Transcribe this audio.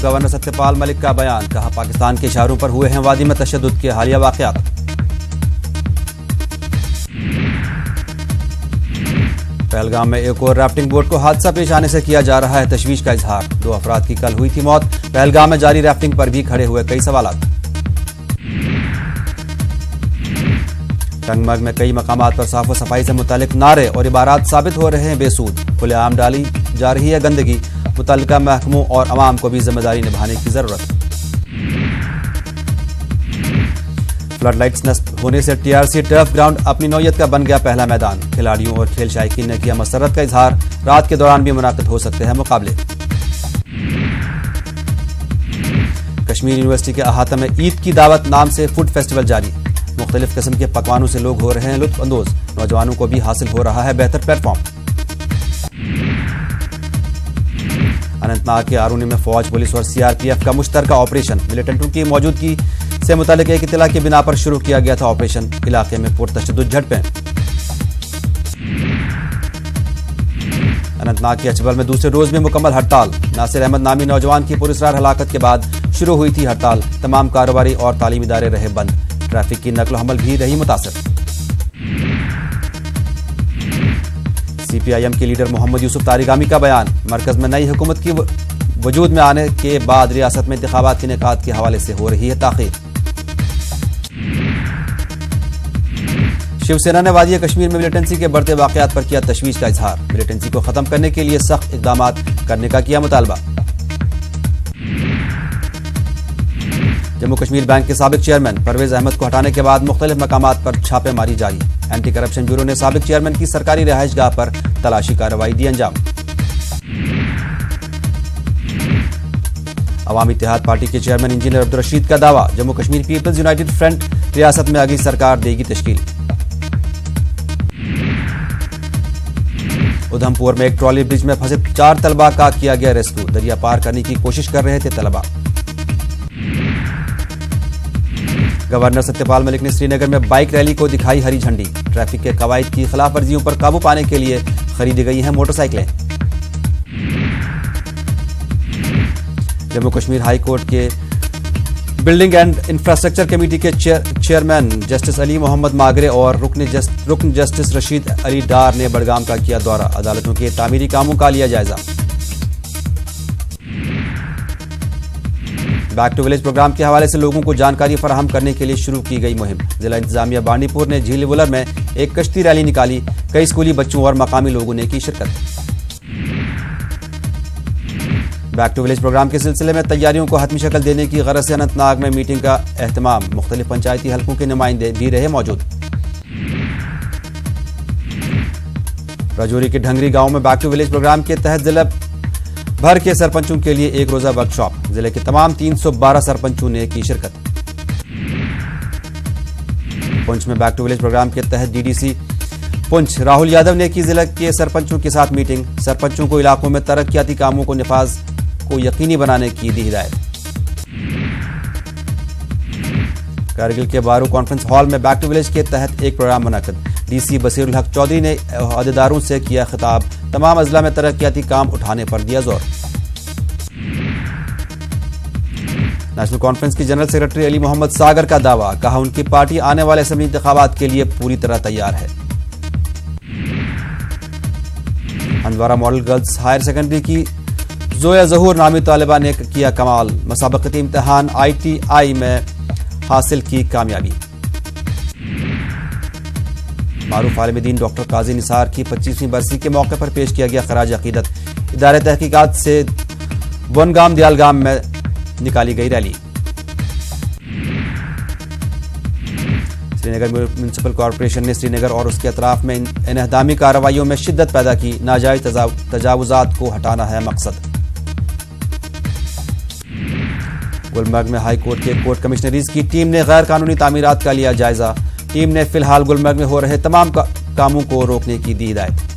Governor Satyapal Malik का बयान, कहा पाकिस्तान के इशारों पर हुए हैं वादी में तशद्दुद के हालिया वाक़यात। पहलगाम में एक और राफ्टिंग बोट को हादसा पेश आने से किया जा रहा है तशवीश का इजहार। 2 अफराद की कल हुई थी मौत। पहलगाम में जारी राफ्टिंग पर भी खड़े हुए कई सवालात। टंगमर्ग में कई मकामात पर साफ सफाई से मुतालिक नारे और इबारात साबित हो रहे हैं बेसूद। खुलेआम डाली जा रही है गंदगी। मुतल्लिका महकमों और अवाम को भी जिम्मेदारी निभाने की जरूरत। फ्लड लाइट्स नस्ब होने से टीआरसी टर्फ ग्राउंड अपनी नौयत का बन गया पहला मैदान। खिलाड़ियों और खेल शायकीन ने किया मसरत का इजहार। रात के दौरान भी मुनाकिद हो सकते हैं मुकाबले। कश्मीर यूनिवर्सिटी के अहाता में ईद की दावत नाम से फूड फेस्टिवल जारी। मुख्तलिफ किस्म के पकवानों से लोग हो रहे हैं लुत्फ अंदोज। नौजवानों को भी हासिल हो रहा है बेहतर प्लेटफॉर्म। अनंतनाग के आरूनी में फौज, पुलिस और सीआरपीएफ का मुश्तरका ऑपरेशन। मिलिटेंटों की मौजूदगी से मुतालिक एक इत्तला की बिना पर शुरू किया गया था ऑपरेशन। इलाके में पुरतशद्दुद झड़पें। अनंतनाग के अचबल में दूसरे रोज भी मुकम्मल हड़ताल। नासिर अहमद नामी नौजवान की पुरस्कार हलाकत के बाद शुरू हुई थी हड़ताल। तमाम कारोबारी और तालीमी इदारे रहे बंद। ट्रैफिक की नकल हमल भी रही मुतासिर। सीपीआईएम के लीडर मोहम्मद यूसुफ तारिगामी का बयान, मरकज में नई हुकूमत की वजूद में आने के बाद रियासत में इंतखाबात के इनेकाद के हवाले से हो रही है ताखीर। शिवसेना ने वादी कश्मीर में मिलिटेंसी के बढ़ते वाकयात पर किया तशवीश का इजहार। मिलिटेंसी को खत्म करने के लिए सख्त इकदाम करने का किया मुतालबा। जम्मू कश्मीर बैंक के साबिक चेयरमैन परवेज अहमद को हटाने के बाद मुख्तलिफ मकामात पर छापेमारी जारी। एंटी करप्शन ब्यूरो ने साबिक चेयरमैन की सरकारी रिहाइशगाह पर तलाशी कार्रवाई दी अंजाम। अवामी इत्तेहाद पार्टी के चेयरमैन इंजीनियर अब्दुल रशीद का दावा, Jammu Kashmir Peoples United Front रियासत में अगली सरकार देगी तश्कील। उधमपुर में एक ट्रॉली ब्रिज में फंसे 4 तलबा का किया गया रेस्क्यू। दरिया पार करने की कोशिश कर रहे थे तलबा। गवर्नर सत्यपाल मलिक ने श्रीनगर में बाइक रैली को दिखाई हरी झंडी। ट्रैफिक के कवायद की खिलाफ वर्जियों पर काबू पाने के लिए खरीदी गई हैं मोटरसाइकिलें। जम्मू कश्मीर हाई कोर्ट के बिल्डिंग एंड इंफ्रास्ट्रक्चर कमेटी के चेयरमैन जस्टिस अली मोहम्मद मागरे और रुकन जस्टिस रशीद अली डार ने बडगाम का किया दौरा। अदालतों के तामीरी कामों का लिया जायजा। बैक टू विलेज प्रोग्राम के हवाले से लोगों को जानकारी फराहम करने के लिए शुरू की गई मुहिम। जिला इंतजामिया बांडीपुर ने झील वुलर में एक कश्ती रैली निकाली। कई स्कूली बच्चों और मकामी लोगों ने की शिरकत। बैक टू विलेज प्रोग्राम के सिलसिले में तैयारियों को हतमी शक्ल देने की गरज से अनंतनाग में मीटिंग का एहतमाम। मुख्तलिफ पंचायती हलकों के नुमाइंदे भी रहे मौजूद। राजौरी के ढंगरी गांव में बैक टू विलेज प्रोग्राम के तहत जिला भर के सरपंचों के लिए एक रोजा वर्कशॉप। जिले के तमाम 312 सरपंचों ने की शिरकत। पुंछ में बैक टू विलेज प्रोग्राम के तहत डीडीसी पुंछ राहुल यादव ने की जिले के सरपंचों के साथ मीटिंग। सरपंचों को इलाकों में तरक्याती कामों को निफाज को यकीनी बनाने की दी हिदायत। कारगिल के बारू कॉन्फ्रेंस हॉल में बैक टू विलेज के तहत एक प्रोग्राम मुनक्किद। डीसी बसीरुल हक चौधरी ने अहदेदारों से किया खिताब। तमाम अजला में तरक्याती काम उठाने पर दिया जोर। नेशनल कॉन्फ्रेंस की जनरल सेक्रेटरी अली मोहम्मद सागर का दावा, कहा उनकी पार्टी आने वाले असेंबली इंतखाबात के लिए पूरी तरह तैयार है। Handwara model girls higher secondary की जोया जहूर नामी तालिबा ने किया कमाल। मुसाबकती इम्तिहान ITI में हासिल की कामयाबी। मारूफ आलिम दीन डॉक्टर काजी निसार की 25वीं बरसी के मौके पर पेश किया गया खराज अकीदत। इदारे तहकीकात से बनगाम दयालगाम में निकाली गई रैली। श्रीनगर म्यूनिसिपल कॉरपोरेशन ने श्रीनगर और उसके अतराफ में इनहदामी कार्रवाइयों में शिद्दत पैदा की। नाजायज तजावुजात को हटाना है मकसद। गुलमर्ग में हाई कोर्ट के कोर्ट कमिश्नरीज की टीम ने गैर कानूनी तामीरात का लिया जायजा। टीम ने फिलहाल गुलमर्ग में हो रहे तमाम कामों को रोकने की दी हिदायत।